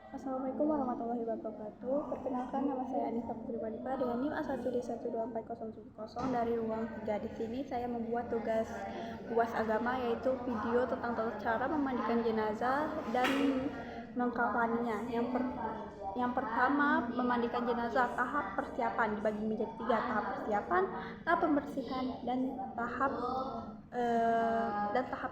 Assalamualaikum warahmatullahi wabarakatuh. Perkenalkan, nama saya Anissa Putri Banipa dengan NIM A1D1240070 dari ruang 3. Di sini saya membuat tugas UAS agama, yaitu video tentang tata cara memandikan jenazah dan mengkafaninya. Yang pertama, memandikan jenazah. Tahap persiapan dibagi menjadi 3: tahap persiapan, tahap pembersihan, dan tahap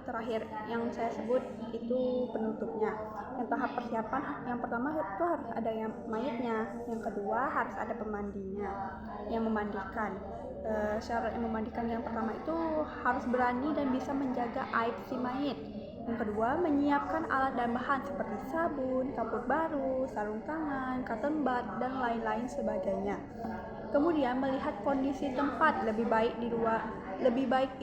terakhir yang saya sebut itu penutupnya. Yang tahap persiapan, yang pertama itu harus ada yang mayitnya, yang kedua harus ada pemandinya yang memandikan. Syarat yang memandikan yang pertama itu harus berani dan bisa menjaga aib si mayit. Yang kedua, menyiapkan alat dan bahan seperti sabun, kapur baru, sarung tangan, cotton bud, dan lain-lain sebagainya. Kemudian melihat kondisi tempat, lebih baik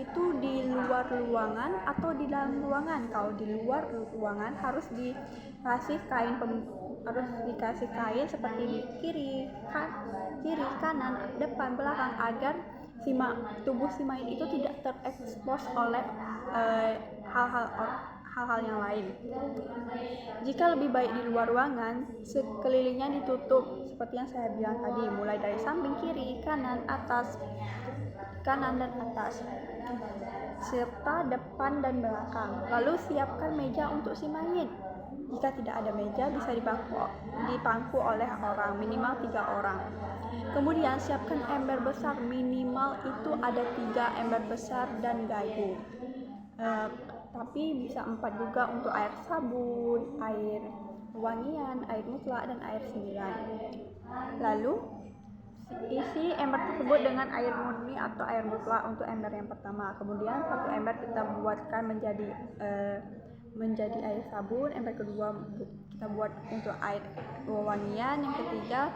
itu di luar ruangan atau di dalam ruangan. Kalau di luar ruangan harus dikasih kain seperti di kiri, kanan, depan, belakang, agar tubuh si mayit itu tidak terekspos oleh hal-hal yang lain. Jika lebih baik di luar ruangan, sekelilingnya ditutup seperti yang saya bilang tadi, mulai dari samping, kiri, kanan dan atas, serta depan dan belakang. Lalu siapkan meja untuk si mayit. Jika tidak ada meja, bisa dipangku oleh orang, minimal 3 orang. Kemudian siapkan ember besar, minimal itu ada 3 ember besar dan gayung. Tapi bisa 4 juga untuk air sabun, air wangian, air mutlak, dan air sembilan. Lalu isi ember tersebut dengan air murni atau air mutlak untuk ember yang pertama. Kemudian 1 ember kita buatkan menjadi air sabun, ember kedua kita buat untuk air wangian, yang ketiga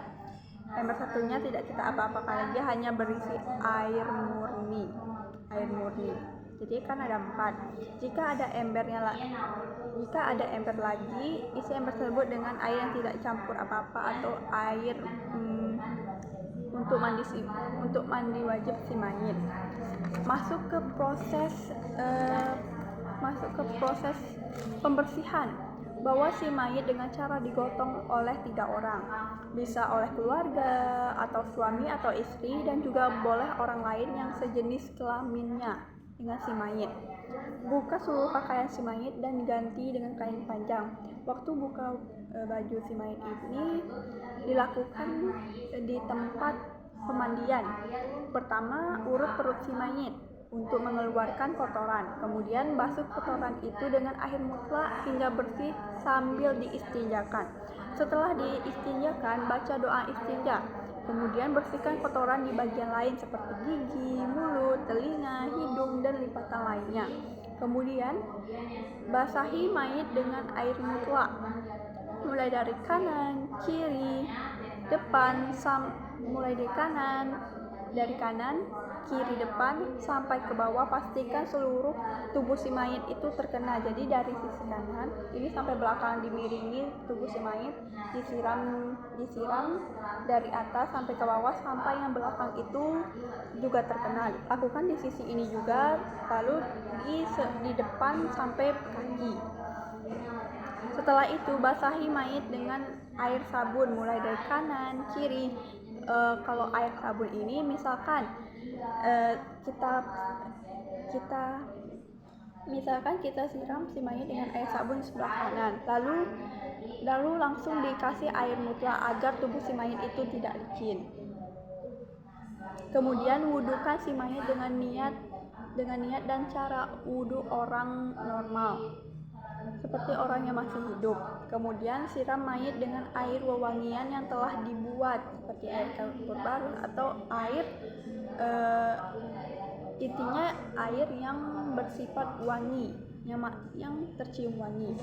ember satunya tidak kita apa-apakan lagi, hanya berisi air murni. Jadi kan ada 4. Jika ada ember lagi, isi ember tersebut dengan air yang tidak campur apa-apa atau air untuk mandi wajib si mayit. Masuk ke proses pembersihan. Bawa si mayit dengan cara digotong oleh 3 orang, bisa oleh keluarga atau suami atau istri, dan juga boleh orang lain yang sejenis kelaminnya dengan si mayit. Buka seluruh pakaian si mayit dan diganti dengan kain panjang. Waktu buka baju si mayit ini dilakukan di tempat pemandian. Pertama, urut perut si mayit untuk mengeluarkan kotoran. Kemudian basuh kotoran itu dengan air mutlak hingga bersih sambil diistinjakan. Setelah diistinjakan, baca doa istinja. Kemudian bersihkan kotoran di bagian lain seperti gigi, mulut, telinga, hidung, dan lipatan lainnya. Kemudian basahi mayit dengan air mutlak, mulai dari kanan, kiri, depan, dari kanan, kiri, depan sampai ke bawah. Pastikan seluruh tubuh si mayit itu terkena. Jadi dari sisi kanan ini sampai belakang dimiringi tubuh si mayit, disiram dari atas sampai ke bawah, sampai yang belakang itu juga terkena. Lakukan di sisi ini juga, lalu di depan sampai kaki. Setelah itu basahi mayit dengan air sabun mulai dari kanan, kiri. Kalau air sabun ini misalkan kita siram si mayit dengan air sabun sebelah kanan, lalu langsung dikasih air mutlak agar tubuh si mayit itu tidak licin. Kemudian wudukan si mayit dengan niat dan cara wudu orang normal, seperti orang yang masih hidup. Kemudian siram mayit dengan air wewangian yang telah dibuat, seperti air kapur baru atau intinya air yang bersifat wangi, yang tercium wangi.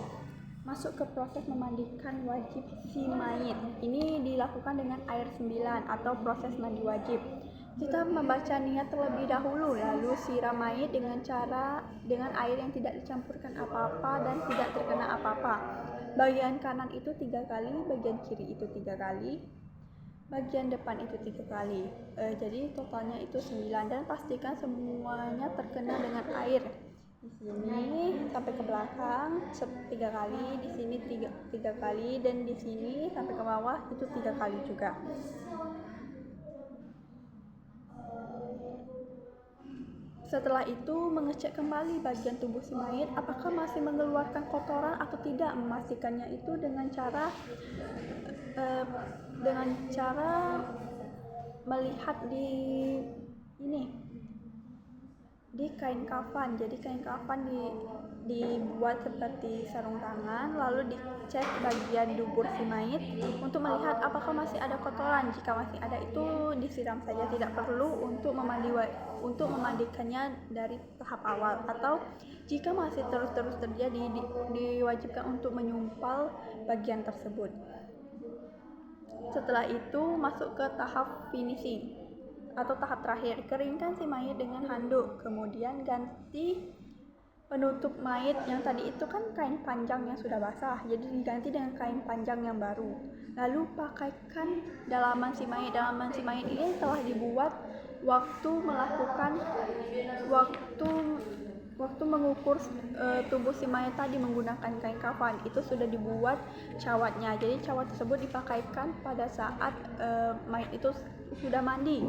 Masuk ke proses memandikan wajib si mayit. Ini dilakukan dengan air 9 atau proses mandi wajib. Kita membaca niat terlebih dahulu, lalu siram mayit dengan air yang tidak dicampurkan apa-apa dan tidak terkena apa-apa. Bagian kanan itu 3 kali, bagian kiri itu 3 kali, bagian depan itu 3 kali. Jadi totalnya itu 9, dan pastikan semuanya terkena dengan air Di sini sampai ke belakang 3 kali, di sini tiga kali, dan di sini sampai ke bawah itu 3 kali juga. Setelah itu mengecek kembali bagian tubuh si mayit apakah masih mengeluarkan kotoran atau tidak. Memastikannya itu dengan cara melihat di kain kafan. Jadi kain kafan dibuat seperti sarung tangan, lalu dicek bagian dubur si mayit untuk melihat apakah masih ada kotoran. Jika masih ada itu disiram saja, tidak perlu untuk memandikannya dari tahap awal, atau jika masih terus terjadi diwajibkan untuk menyumpal bagian tersebut. Setelah itu masuk ke tahap finishing atau tahap terakhir, keringkan si mayit dengan handuk, kemudian ganti penutup mayit. Yang tadi itu kan kain panjang yang sudah basah, jadi diganti dengan kain panjang yang baru. Lalu pakaikan dalaman si mayit. Dalaman si mayit ini telah dibuat waktu mengukur tubuh si mayit tadi menggunakan kain kafan. Itu sudah dibuat cawatnya, jadi cawat tersebut dipakaikan pada saat mayit itu sudah mandi.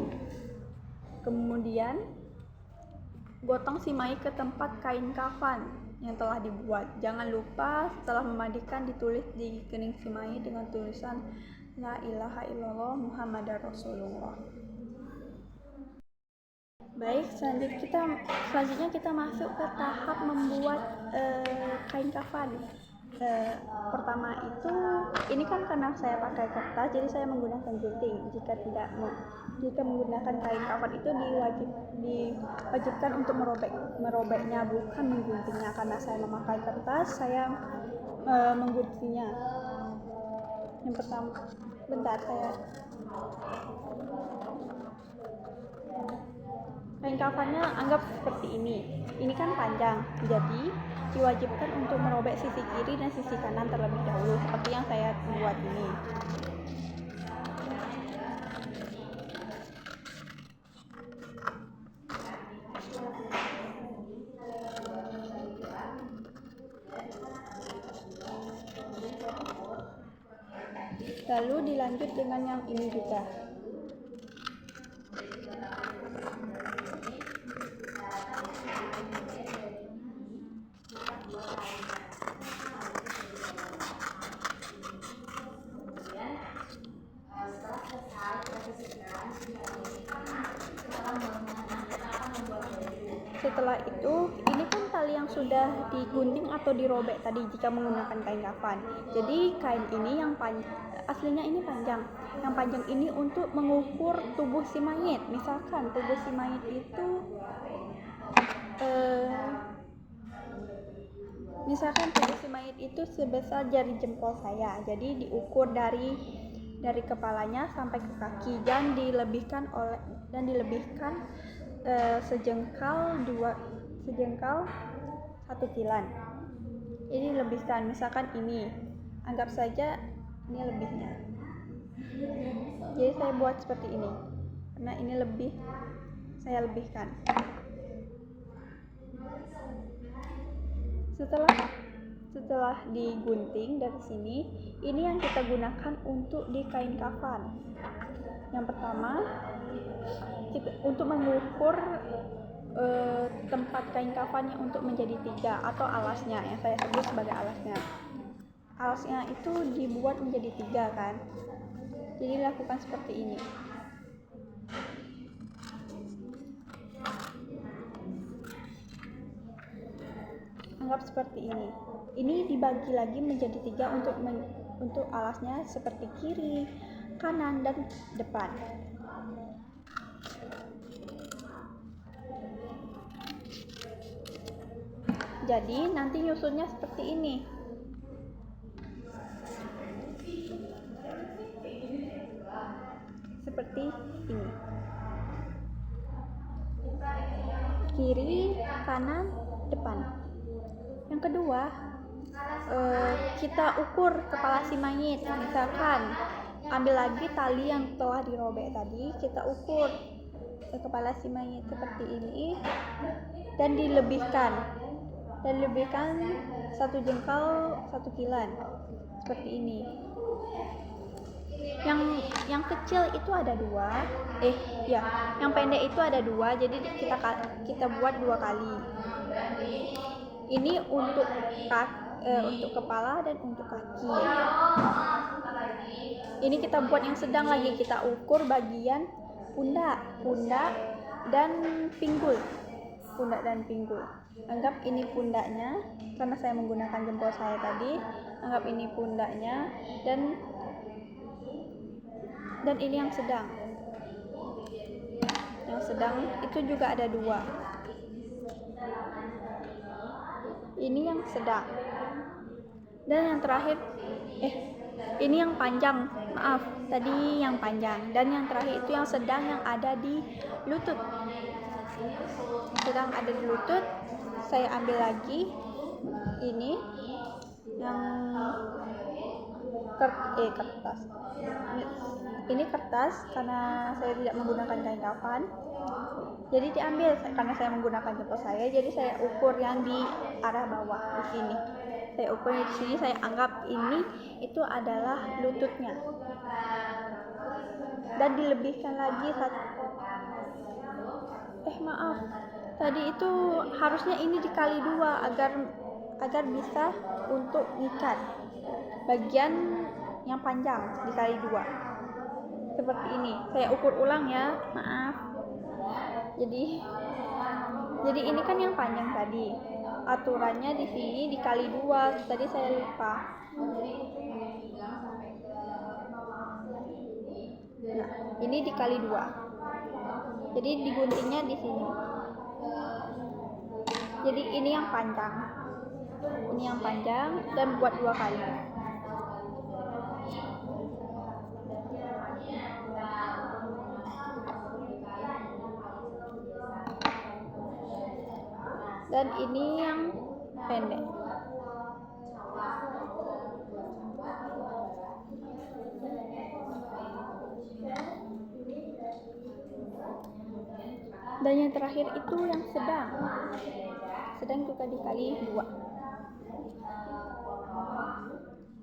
Kemudian gotong si mayit ke tempat kain kafan yang telah dibuat. Jangan lupa setelah memandikan ditulis di kening si mayit dengan tulisan La ilaha illallah Muhammadar Rasulullah. Baik, selanjutnya kita masuk ke tahap membuat kain kafan. Pertama itu, ini kan karena saya pakai kertas, jadi saya menggunakan gunting. Jika menggunakan kain kafan itu diwajibkan untuk merobeknya, bukan mengguntingnya. Karena saya memakai kertas, saya mengguntingnya. Yang pertama, kain kafannya anggap seperti ini. Ini kan panjang, jadi diwajibkan untuk merobek sisi kiri dan sisi kanan terlebih dahulu, seperti yang saya buat ini. Lalu dilanjut dengan yang ini juga. Setelah itu, ini kan tali yang sudah digunting atau dirobek tadi jika menggunakan kain kafan. Jadi kain ini aslinya ini panjang. Yang panjang ini untuk mengukur tubuh si mayit. Misalkan tubuh si mayit itu sebesar jari jempol saya. Jadi diukur dari kepalanya sampai ke kaki dan dilebihkan sejengkal 1 tilan. Ini lebihkan, misalkan ini, anggap saja ini lebihnya. Jadi saya buat seperti ini, karena ini lebih, saya lebihkan. Setelah digunting dari sini, ini yang kita gunakan untuk di kain kafan. Yang pertama, untuk mengukur tempat kain kafannya untuk menjadi 3 atau alasnya, yang saya sebut sebagai alasnya. Alasnya itu dibuat menjadi 3 kan, jadi lakukan seperti ini. Anggap seperti ini. Ini dibagi lagi menjadi 3 untuk alasnya, seperti kiri, kanan, dan depan. Jadi nanti nyusunnya seperti ini. Seperti ini. Kiri, kanan, depan. Yang kedua, kita ukur kepala si mayit. Misalkan ambil lagi tali yang telah dirobek tadi, kita ukur kepala si mayit seperti ini dan dilebihkan. dan lebihkan 1 jengkal 1 kilan seperti ini. Yang kecil itu ada 2, yang pendek itu ada 2, jadi kita buat 2 kali. Ini untuk kepala dan untuk kaki. Ini kita buat yang sedang lagi, kita ukur bagian pundak dan pinggul. Anggap ini pundaknya, karena saya menggunakan jempol saya tadi. Anggap ini pundaknya dan ini yang sedang. Yang sedang itu juga ada 2. Ini yang sedang. Dan yang terakhir ini yang panjang. Maaf, tadi yang panjang. Dan yang terakhir itu yang sedang, yang ada di lutut. Sedang ada di lutut. Saya ambil lagi ini yang kertas. Ini kertas karena saya tidak menggunakan kain kafan. Jadi diambil karena saya menggunakan jempol saya, jadi saya ukur yang di arah bawah di sini. Saya ukur di sini, saya anggap ini itu adalah lututnya. Dan dilebihkan lagi tadi itu harusnya ini dikali 2 agar bisa untuk ngikat bagian yang panjang, dikali 2 seperti ini. Saya ukur ulang ya, maaf. Jadi ini kan yang panjang tadi, aturannya di sini dikali 2, tadi saya lupa. Nah, ini dikali 2, jadi diguntingnya di sini. Jadi ini yang panjang dan buat 2 kali. Dan ini yang pendek. Dan yang terakhir itu yang sedang juga dikali 2,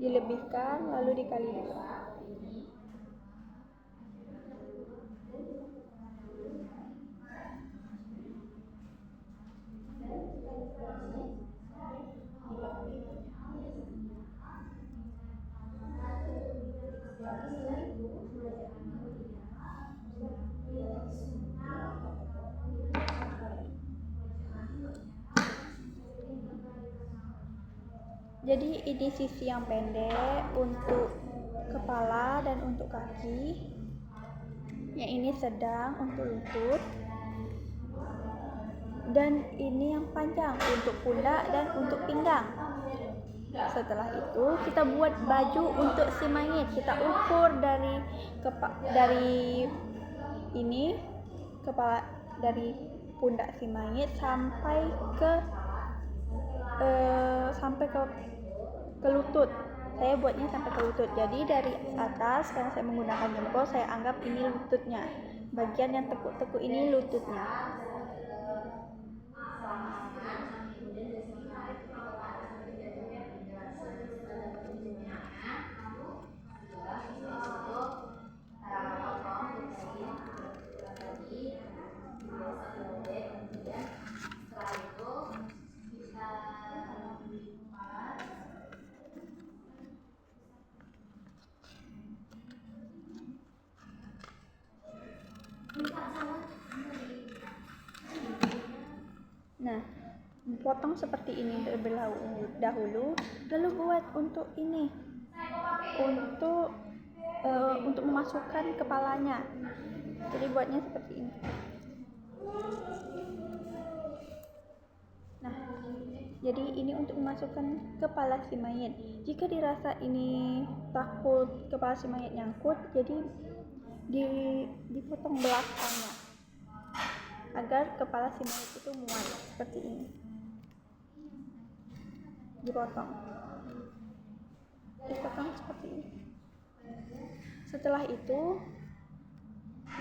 dilebihkan lalu dikali 2. Jadi ini sisi yang pendek untuk kepala dan untuk kaki. Yang ini sedang untuk lutut. Dan ini yang panjang untuk pundak dan untuk pinggang. Setelah itu kita buat baju untuk si mayit. Kita ukur dari ini kepala, dari pundak si mayit sampai ke lutut. Saya buatnya sampai ke lutut. Jadi dari atas, karena saya menggunakan jempol, saya anggap ini lututnya. Bagian yang tekuk-tekuk ini lututnya. Nah, potong seperti ini terlebih dahulu, lalu buat untuk ini, untuk memasukkan kepalanya. Jadi buatnya seperti ini. Nah, jadi ini untuk memasukkan kepala si mayit. Jika dirasa ini takut kepala si mayit nyangkut, jadi dipotong belakangnya agar kepala si mayit itu muat seperti ini. Dipotong seperti ini. Setelah itu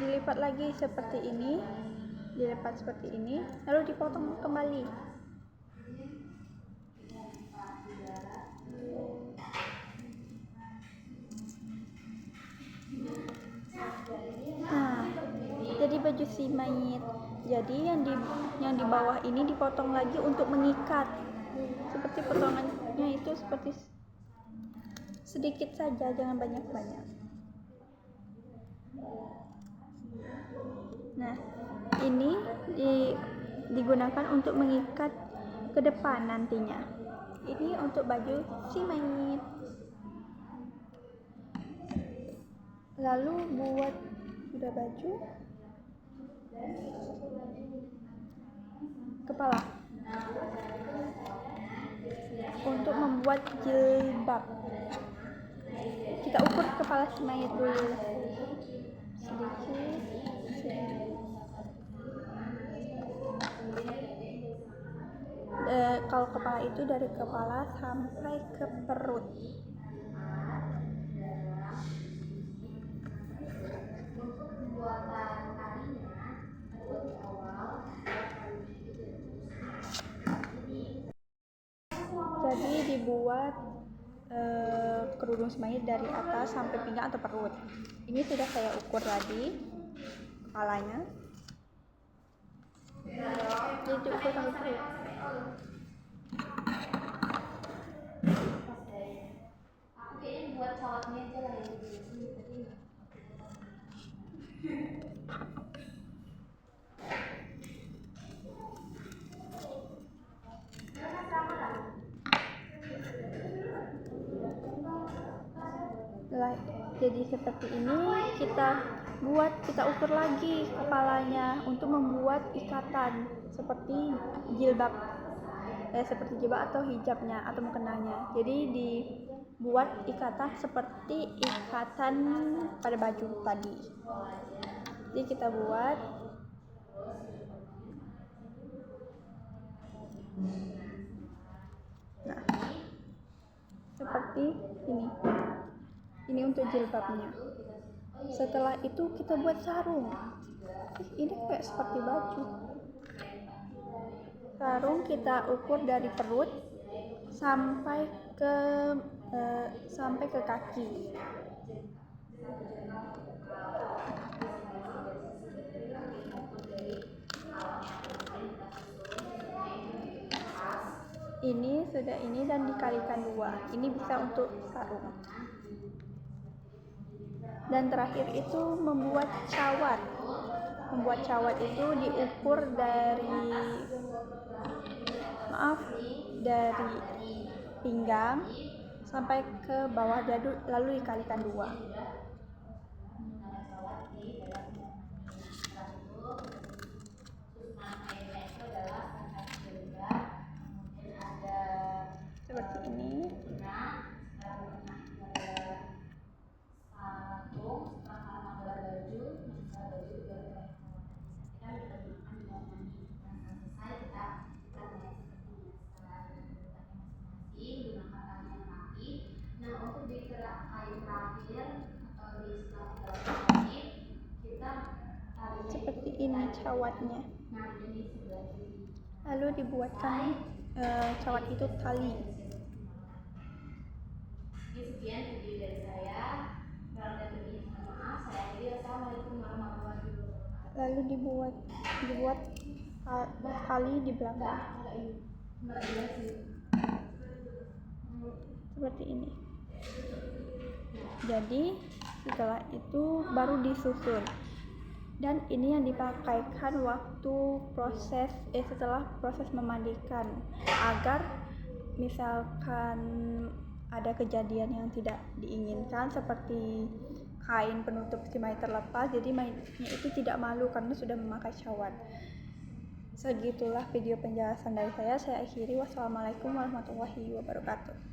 dilipat lagi seperti ini, lalu dipotong kembali. baju si mayit. Jadi yang di bawah ini dipotong lagi untuk mengikat. Seperti potongannya itu seperti sedikit saja, jangan banyak-banyak. Nah, ini digunakan untuk mengikat ke depan nantinya. Ini untuk baju si mayit. Lalu buat udah baju, kepala. Untuk membuat jilbab, kita ukur kepala si mayit dulu sedikit. Kalau kepala itu dari kepala sampai ke perut. Jadi dibuat kerudung si mayit dari atas sampai pinggang atau perut. Ini sudah saya ukur tadi kepalanya. Jadi diukur sampai perut. Jadi seperti ini kita ukur lagi kepalanya untuk membuat ikatan seperti jilbab atau hijabnya atau mukenanya. Jadi dibuat ikatan seperti ikatan pada baju tadi. Jadi kita buat seperti ini. Ini untuk jilbabnya. Setelah itu kita buat sarung. Ini kayak seperti baju. Sarung kita ukur dari perut sampai ke kaki. Ini sudah ini dan dikalikan 2. Ini bisa untuk sarung. Dan terakhir itu membuat cawat. Membuat cawat itu diukur dari pinggang sampai ke bawah dadu, lalu dikalikan 2. Seperti ini. Seperti ini cawatnya. Lalu dibuatkan cawat itu tali. Sekian video dari saya. Lalu dibuat tali di belakang. Seperti ini. Jadi setelah itu baru disusun. Dan ini yang dipakaikan waktu setelah proses memandikan, agar misalkan ada kejadian yang tidak diinginkan seperti kain penutup si mayit terlepas, jadi mayitnya itu tidak malu karena sudah memakai cawat. Segitulah video penjelasan dari saya akhiri. Wassalamualaikum warahmatullahi wabarakatuh.